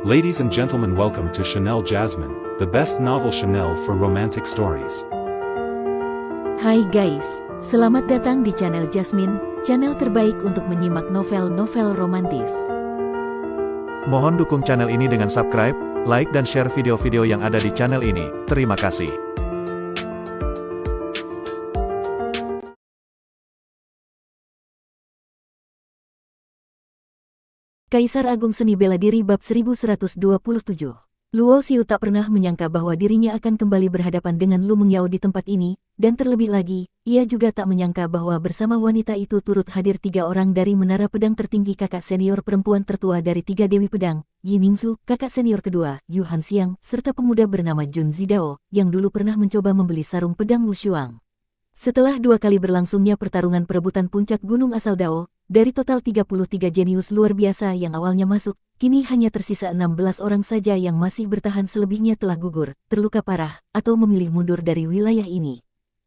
Ladies and gentlemen, welcome to Chanel Jasmine, the best novel Chanel for romantic stories. Hai guys, selamat datang di channel Jasmine, channel terbaik untuk menyimak novel-novel romantis. Mohon dukung channel ini dengan subscribe, like dan share video-video yang ada di channel ini. Terima kasih. Kaisar Agung Seni Bela Diri bab 1127. Luo Xiu tak pernah menyangka bahwa dirinya akan kembali berhadapan dengan Lu Mengyao di tempat ini, dan terlebih lagi, ia juga tak menyangka bahwa bersama wanita itu turut hadir 3 orang dari menara pedang tertinggi, kakak senior perempuan tertua dari 3 Dewi Pedang, Yi Ningzu, kakak senior kedua, Yu Hanxiang, serta pemuda bernama Jun Zidao, yang dulu pernah mencoba membeli sarung pedang Wu Shuang. Setelah 2 kali berlangsungnya pertarungan perebutan puncak gunung asal Dao, dari total 33 jenius luar biasa yang awalnya masuk, kini hanya tersisa 16 orang saja yang masih bertahan, selebihnya telah gugur, terluka parah, atau memilih mundur dari wilayah ini.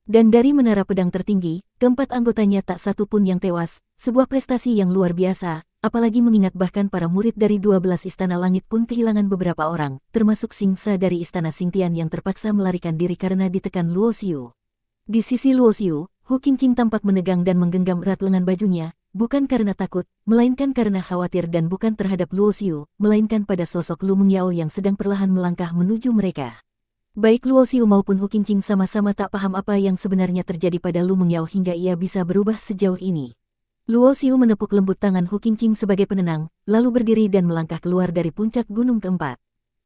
Dan dari menara pedang tertinggi, keempat anggotanya tak satu pun yang tewas, sebuah prestasi yang luar biasa, apalagi mengingat bahkan para murid dari 12 istana langit pun kehilangan beberapa orang, termasuk Singsa dari istana Xingtian yang terpaksa melarikan diri karena ditekan Luo Xiu. Di sisi Luo Xiu, Hu Qingqing tampak menegang dan menggenggam erat lengan bajunya, bukan karena takut, melainkan karena khawatir, dan bukan terhadap Luo Xiu, melainkan pada sosok Lu Mengyao yang sedang perlahan melangkah menuju mereka. Baik Luo Xiu maupun Hu Qingqing sama-sama tak paham apa yang sebenarnya terjadi pada Lu Mengyao hingga ia bisa berubah sejauh ini. Luo Xiu menepuk lembut tangan Hu Qingqing sebagai penenang, lalu berdiri dan melangkah keluar dari puncak gunung keempat.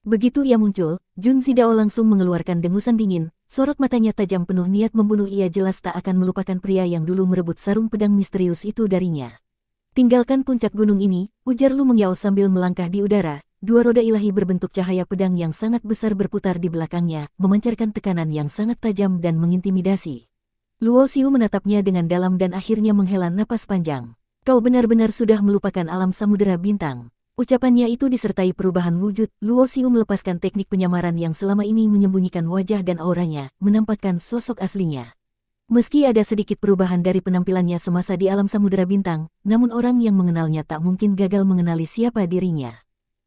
Begitu ia muncul, Jun Zidao langsung mengeluarkan dengusan dingin, sorot matanya tajam penuh niat membunuh. Ia jelas tak akan melupakan pria yang dulu merebut sarung pedang misterius itu darinya. Tinggalkan puncak gunung ini, ujar Lu Mengyao sambil melangkah di udara. 2 roda ilahi berbentuk cahaya pedang yang sangat besar berputar di belakangnya, memancarkan tekanan yang sangat tajam dan mengintimidasi. Luo Xiu menatapnya dengan dalam dan akhirnya menghela napas panjang. Kau benar-benar sudah melupakan alam samudera bintang. Ucapannya itu disertai perubahan wujud. Luo Xiu melepaskan teknik penyamaran yang selama ini menyembunyikan wajah dan auranya, menampakkan sosok aslinya. Meski ada sedikit perubahan dari penampilannya semasa di alam samudera bintang, namun orang yang mengenalnya tak mungkin gagal mengenali siapa dirinya.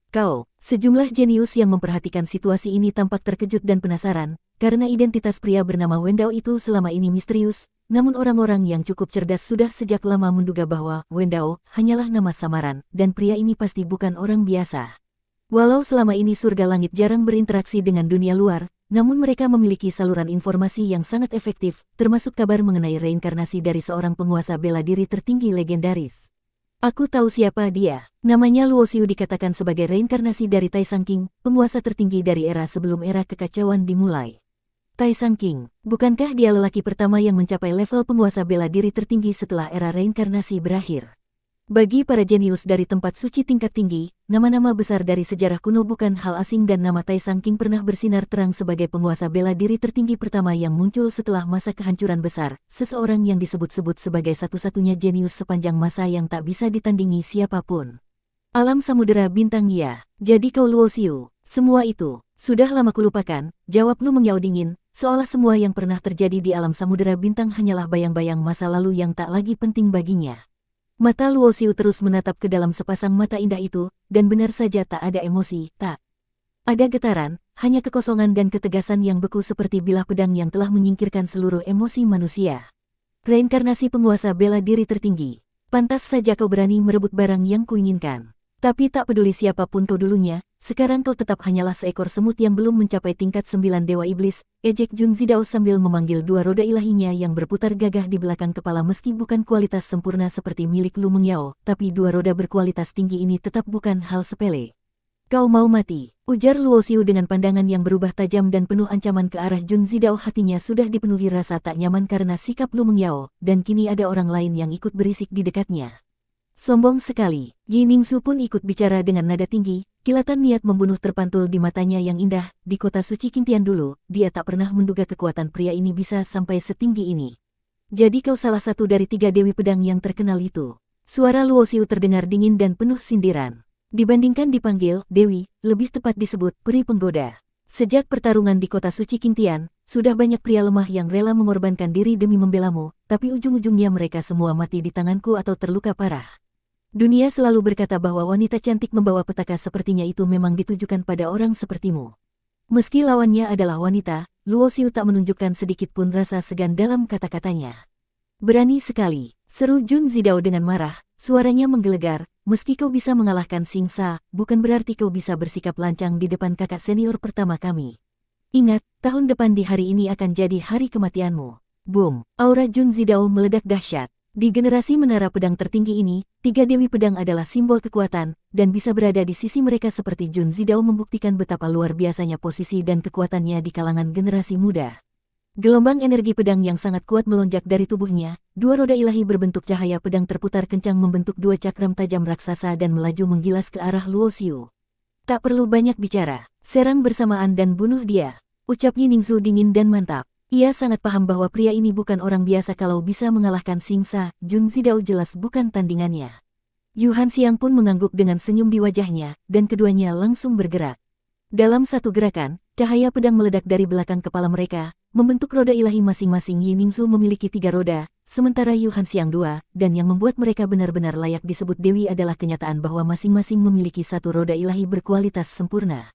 Kau, sejumlah jenius yang memperhatikan situasi ini tampak terkejut dan penasaran, karena identitas pria bernama Wendao itu selama ini misterius, namun orang-orang yang cukup cerdas sudah sejak lama menduga bahwa Wendao hanyalah nama samaran, dan pria ini pasti bukan orang biasa. Walau selama ini surga langit jarang berinteraksi dengan dunia luar, namun mereka memiliki saluran informasi yang sangat efektif, termasuk kabar mengenai reinkarnasi dari seorang penguasa bela diri tertinggi legendaris. Aku tahu siapa dia. Namanya Luo Xiu, dikatakan sebagai reinkarnasi dari Taishan King, penguasa tertinggi dari era sebelum era kekacauan dimulai. Taishan King, bukankah dia lelaki pertama yang mencapai level penguasa bela diri tertinggi setelah era reinkarnasi berakhir? Bagi para jenius dari tempat suci tingkat tinggi, nama-nama besar dari sejarah kuno bukan hal asing, dan nama Taishan King pernah bersinar terang sebagai penguasa bela diri tertinggi pertama yang muncul setelah masa kehancuran besar, seseorang yang disebut-sebut sebagai satu-satunya jenius sepanjang masa yang tak bisa ditandingi siapapun. Alam samudera bintang, ya. Jadi kau Luo Xiu, semua itu sudah lama kulupakan, jawab Lu Mengyao dingin, seolah semua yang pernah terjadi di alam samudera bintang hanyalah bayang-bayang masa lalu yang tak lagi penting baginya. Mata Luo Xiu terus menatap ke dalam sepasang mata indah itu, dan benar saja tak ada emosi, tak ada getaran, hanya kekosongan dan ketegasan yang beku seperti bilah pedang yang telah menyingkirkan seluruh emosi manusia. Reinkarnasi penguasa bela diri tertinggi. Pantas saja kau berani merebut barang yang kuinginkan. Tapi tak peduli siapapun kau dulunya, sekarang kau tetap hanyalah seekor semut yang belum mencapai tingkat 9 dewa iblis, ejek Jun Zidao sambil memanggil 2 roda ilahinya yang berputar gagah di belakang kepala. Meski bukan kualitas sempurna seperti milik Lu Mengyao, tapi 2 roda berkualitas tinggi ini tetap bukan hal sepele. Kau mau mati, ujar Luo Xiu dengan pandangan yang berubah tajam dan penuh ancaman ke arah Jun Zidao. Hatinya sudah dipenuhi rasa tak nyaman karena sikap Lu Mengyao, dan kini ada orang lain yang ikut berisik di dekatnya. Sombong sekali. Yi Ningzu pun ikut bicara dengan nada tinggi, kilatan niat membunuh terpantul di matanya yang indah. Di kota suci Qingtian dulu, dia tak pernah menduga kekuatan pria ini bisa sampai setinggi ini. Jadi kau salah satu dari 3 dewi pedang yang terkenal itu. Suara Luo Xiu terdengar dingin dan penuh sindiran. Dibandingkan dipanggil dewi, lebih tepat disebut peri penggoda. Sejak pertarungan di kota suci Qingtian, sudah banyak pria lemah yang rela mengorbankan diri demi membelamu, tapi ujung-ujungnya mereka semua mati di tanganku atau terluka parah. Dunia selalu berkata bahwa wanita cantik membawa petaka sepertinya itu memang ditujukan pada orang sepertimu. Meski lawannya adalah wanita, Luo Xiu tak menunjukkan sedikit pun rasa segan dalam kata-katanya. Berani sekali, seru Jun Zidao dengan marah, suaranya menggelegar, meski kau bisa mengalahkan Xing Sa, bukan berarti kau bisa bersikap lancang di depan kakak senior pertama kami. Ingat, tahun depan di hari ini akan jadi hari kematianmu. Boom, aura Jun Zidao meledak dahsyat. Di generasi menara pedang tertinggi ini, 3 Dewi Pedang adalah simbol kekuatan, dan bisa berada di sisi mereka seperti Jun Zidao membuktikan betapa luar biasanya posisi dan kekuatannya di kalangan generasi muda. Gelombang energi pedang yang sangat kuat melonjak dari tubuhnya, 2 roda ilahi berbentuk cahaya pedang terputar kencang membentuk 2 cakram tajam raksasa dan melaju menggilas ke arah Luo Xiu. Tak perlu banyak bicara, serang bersamaan dan bunuh dia, ucap Yi Ningzu dingin dan mantap. Ia sangat paham bahwa pria ini bukan orang biasa kalau bisa mengalahkan Xing Sa, Jun Zidao jelas bukan tandingannya. Yu Hanxiang pun mengangguk dengan senyum di wajahnya, dan keduanya langsung bergerak. Dalam satu gerakan, cahaya pedang meledak dari belakang kepala mereka, membentuk roda ilahi masing-masing. Yi Ningzu memiliki 3 roda, sementara Yu Hanxiang 2, dan yang membuat mereka benar-benar layak disebut dewi adalah kenyataan bahwa masing-masing memiliki 1 roda ilahi berkualitas sempurna.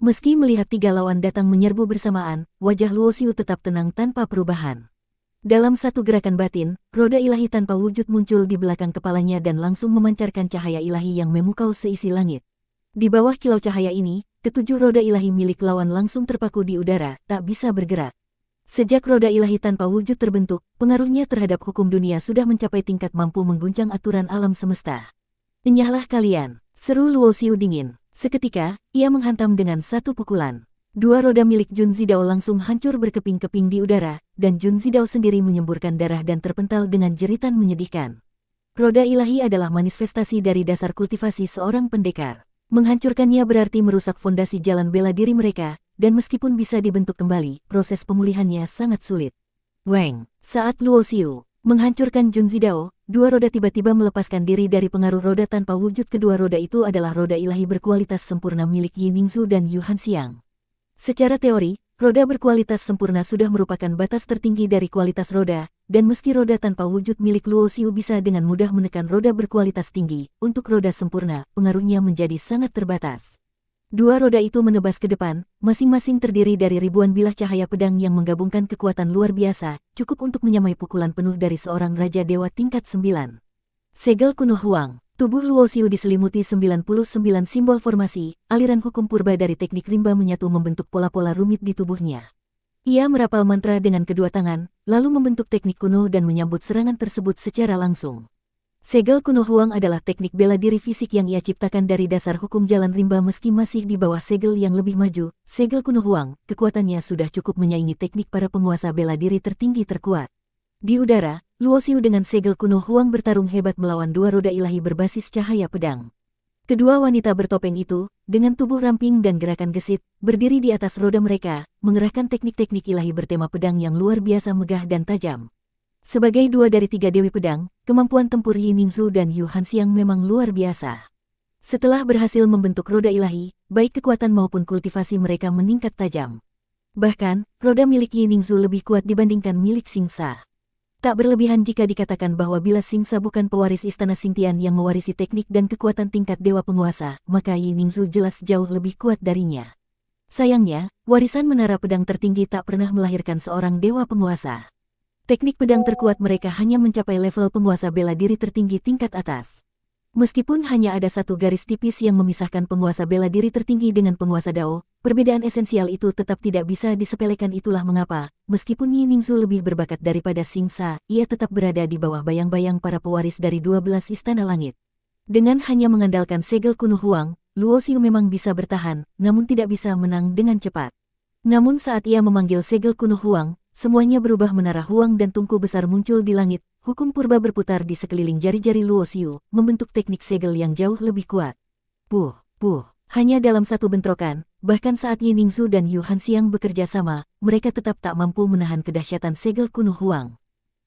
Meski melihat 3 lawan datang menyerbu bersamaan, wajah Luo Xiu tetap tenang tanpa perubahan. Dalam satu gerakan batin, roda ilahi tanpa wujud muncul di belakang kepalanya dan langsung memancarkan cahaya ilahi yang memukau seisi langit. Di bawah kilau cahaya ini, 7 roda ilahi milik lawan langsung terpaku di udara, tak bisa bergerak. Sejak roda ilahi tanpa wujud terbentuk, pengaruhnya terhadap hukum dunia sudah mencapai tingkat mampu mengguncang aturan alam semesta. Enyahlah kalian, seru Luo Xiu dingin. Seketika, ia menghantam dengan 1 pukulan. 2 roda milik Jun Zidao langsung hancur berkeping-keping di udara, dan Jun Zidao sendiri menyemburkan darah dan terpental dengan jeritan menyedihkan. Roda ilahi adalah manifestasi dari dasar kultivasi seorang pendekar. Menghancurkannya berarti merusak fondasi jalan bela diri mereka, dan meskipun bisa dibentuk kembali, proses pemulihannya sangat sulit. Weng, saat Luo Xiu menghancurkan Jun Zidao, 2 roda tiba-tiba melepaskan diri dari pengaruh roda tanpa wujud. Kedua roda itu adalah roda ilahi berkualitas sempurna milik Yi Ningzu dan Yu Hanxiang. Secara teori, roda berkualitas sempurna sudah merupakan batas tertinggi dari kualitas roda, dan meski roda tanpa wujud milik Luo Xiu bisa dengan mudah menekan roda berkualitas tinggi, untuk roda sempurna, pengaruhnya menjadi sangat terbatas. 2 roda itu menebas ke depan, masing-masing terdiri dari ribuan bilah cahaya pedang yang menggabungkan kekuatan luar biasa, cukup untuk menyamai pukulan penuh dari seorang Raja Dewa tingkat 9. Segel kuno Huang, tubuh Luo Xiu diselimuti 99 simbol formasi, aliran hukum purba dari teknik rimba menyatu membentuk pola-pola rumit di tubuhnya. Ia merapal mantra dengan kedua tangan, lalu membentuk teknik kuno dan menyambut serangan tersebut secara langsung. Segel kuno Huang adalah teknik bela diri fisik yang ia ciptakan dari dasar hukum jalan rimba meski masih di bawah segel yang lebih maju. Segel kuno Huang, kekuatannya sudah cukup menyaingi teknik para penguasa bela diri tertinggi terkuat. Di udara, Luo Xiu dengan segel kuno Huang bertarung hebat melawan 2 roda ilahi berbasis cahaya pedang. Kedua wanita bertopeng itu, dengan tubuh ramping dan gerakan gesit, berdiri di atas roda mereka, mengerahkan teknik-teknik ilahi bertema pedang yang luar biasa megah dan tajam. Sebagai 2 dari 3 Dewi Pedang, kemampuan tempur Yi Ningzu dan Yu Hanxiang memang luar biasa. Setelah berhasil membentuk roda ilahi, baik kekuatan maupun kultivasi mereka meningkat tajam. Bahkan, roda milik Yi Ningzu lebih kuat dibandingkan milik Xing Sa. Tak berlebihan jika dikatakan bahwa bila Xing Sa bukan pewaris istana Xingtian yang mewarisi teknik dan kekuatan tingkat dewa penguasa, maka Yi Ningzu jelas jauh lebih kuat darinya. Sayangnya, warisan menara pedang tertinggi tak pernah melahirkan seorang dewa penguasa. Teknik pedang terkuat mereka hanya mencapai level penguasa bela diri tertinggi tingkat atas. Meskipun hanya ada 1 garis tipis yang memisahkan penguasa bela diri tertinggi dengan penguasa Dao, perbedaan esensial itu tetap tidak bisa disepelekan. Itulah mengapa, meskipun Yi Ningzu lebih berbakat daripada Xing Sa, ia tetap berada di bawah bayang-bayang para pewaris dari 12 istana langit. Dengan hanya mengandalkan segel kuno Huang, Luo Xiu memang bisa bertahan, namun tidak bisa menang dengan cepat. Namun saat ia memanggil segel kuno Huang, semuanya berubah. Menara Huang dan tungku besar muncul di langit, hukum purba berputar di sekeliling jari-jari Luo Xiu, membentuk teknik segel yang jauh lebih kuat. Puh, hanya dalam satu bentrokan, bahkan saat Yi Ningzu dan Yu Hanxiang bekerja sama, mereka tetap tak mampu menahan kedahsyatan segel kuno Huang.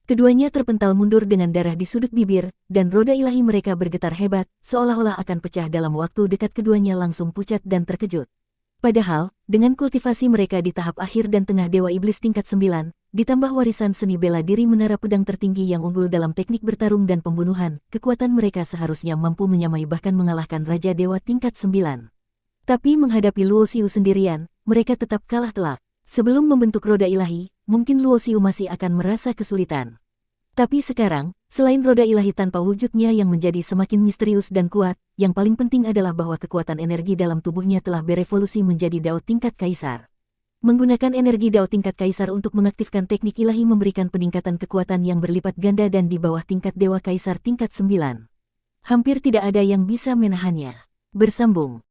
Keduanya terpental mundur dengan darah di sudut bibir, dan roda ilahi mereka bergetar hebat, seolah-olah akan pecah dalam waktu dekat. Keduanya langsung pucat dan terkejut. Padahal, dengan kultivasi mereka di tahap akhir dan tengah Dewa Iblis tingkat 9, ditambah warisan seni bela diri menara pedang tertinggi yang unggul dalam teknik bertarung dan pembunuhan, kekuatan mereka seharusnya mampu menyamai bahkan mengalahkan Raja Dewa tingkat 9. Tapi menghadapi Luo Xiu sendirian, mereka tetap kalah telak. Sebelum membentuk roda ilahi, mungkin Luo Xiu masih akan merasa kesulitan. Tapi sekarang, selain roda ilahi tanpa wujudnya yang menjadi semakin misterius dan kuat, yang paling penting adalah bahwa kekuatan energi dalam tubuhnya telah berevolusi menjadi Dao tingkat kaisar. Menggunakan energi Dao tingkat kaisar untuk mengaktifkan teknik ilahi memberikan peningkatan kekuatan yang berlipat ganda dan di bawah tingkat dewa kaisar tingkat 9. Hampir tidak ada yang bisa menahannya. Bersambung.